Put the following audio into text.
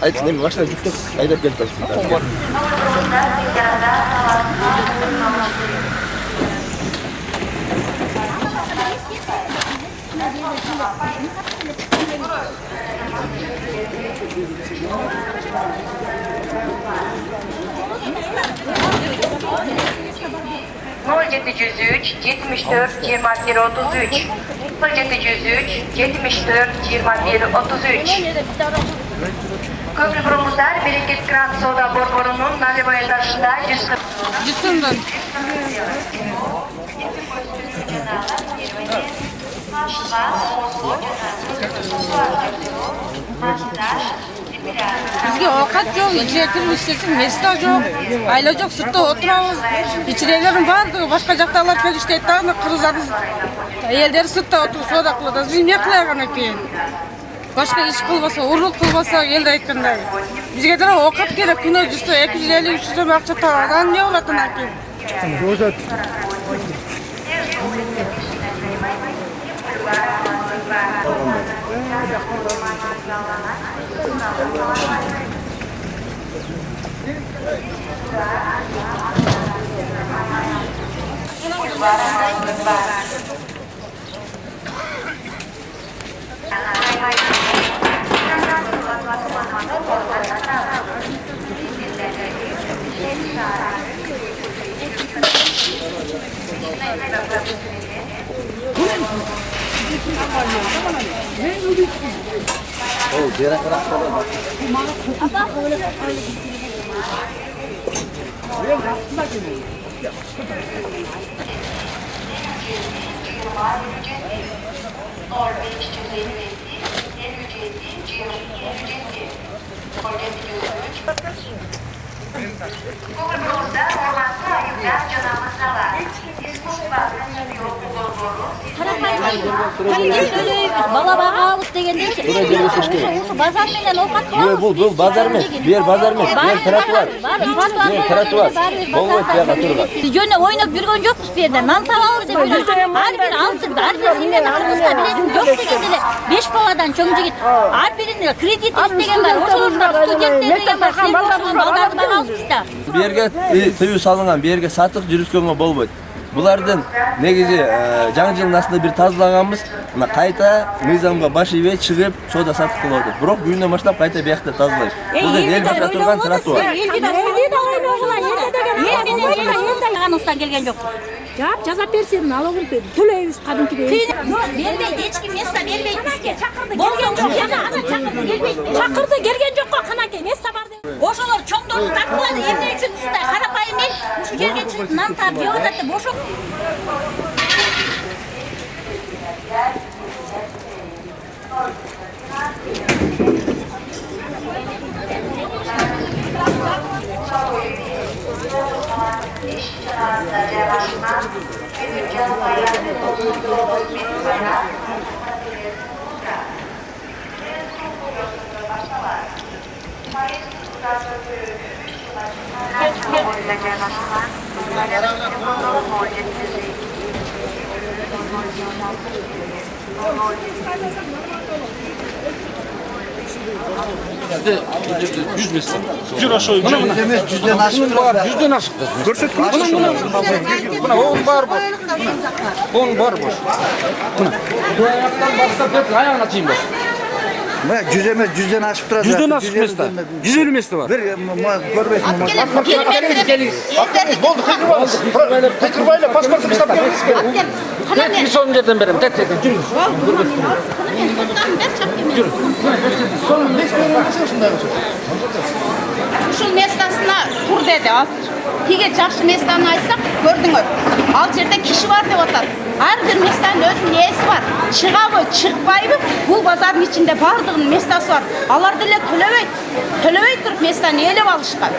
Ayt nemi başına жүктеп айдап келип атасың. 0703 74 21 33 0703 74 21 33 Köprü-Burumuzlar Bereket Grand Soda Borboru'nun Naleva etaşında 140 Bizge ovqat yo'q, ichirib ishlasang, mesda yo'q, ayla yo'q, sutda o'tiramiz. İçerilerin bardigi boshqa joqdalar kelishdi, ana qirg'izlar ayollar sutda o'tirib soda qiladi. Biz nima qilagan ekan? Boshqa ish qilmasa, urug' qilmasa, elda aytganday. Bizga dara ovqat kerak, kuni 250 300 so'm ақша topadi. Ne bo'ladi ekan? Ro'za Oh, dia nak kerak. Bala bağımız degende bazar menен ovqat Yok bu bazar mı? Bir bazar mı? Bir tratuar. Bir tratuar. Bolot yaga turgan. Biz jönө oynop жүргөн жокпуз bu yerде. Нан табабыз деп жүрөбүз. Ар бир алтын, ар бир семьяны кыргызда билесиң жок дегенде эле 5 баладан чоң жигит. Ар биринде кредит иштеген бар, ошолордо студенттер деген бар. Балдарды багабыз да. Bu yerге тыюу салынган, bu yerге сатык жүрүскөнгө болбойт. Булардын негизи жаңы жылдын астында бир тазалаганбыз. Мына кайта мыйзамга баш ийбей чыгып сода сатып кылып атат. Бирок бүгүнөн баштап кайта биякта тазалайбыз. Бул да эл башка турган тротуар. Аныстан келген жок. Жап жазап берсин, налогун төлөйбүз кадимкидей. Бербейт, эч ким место бербейт бизге. Болгон жок, ана чакырды келбейт. Чакырды келген жокко канакей место бар деп. Ошолор чоңдорун тартылады, эмне үчүн ушундай карапайым эл ушу жерге чыгып нан таап жеп атат деп ошо. Yüz metre. Jür aşağı. Yüzden aşık. Yüzden aşık. Görsek mi? Buna on var bu. On var bu. Bu ayaktan başka hep ayağına açayım bak. Yüzden aşık duracak. Yüzden aşık mesle. 150 mesle var. Bir görmesin. Gelin. Boldu kıkırbayla. Kıkırbayla pasportu kitap veririz. Bir son yerden berim. Tek. Yürü. Yürü. Son ne istiyorsun? Ушул местасына тур деди азыр. Тиге жакшы местаны айтсак, көрдүңөр. Ал жерде киши бар деп атат. Ар бир местанын өзүнүн ээси бар. Чыгабы, чыкпайбы? Бул базардын ичинде бардыгынын местасы бар. Алар деле төлөбөй туруп местаны ээлеп алышкан.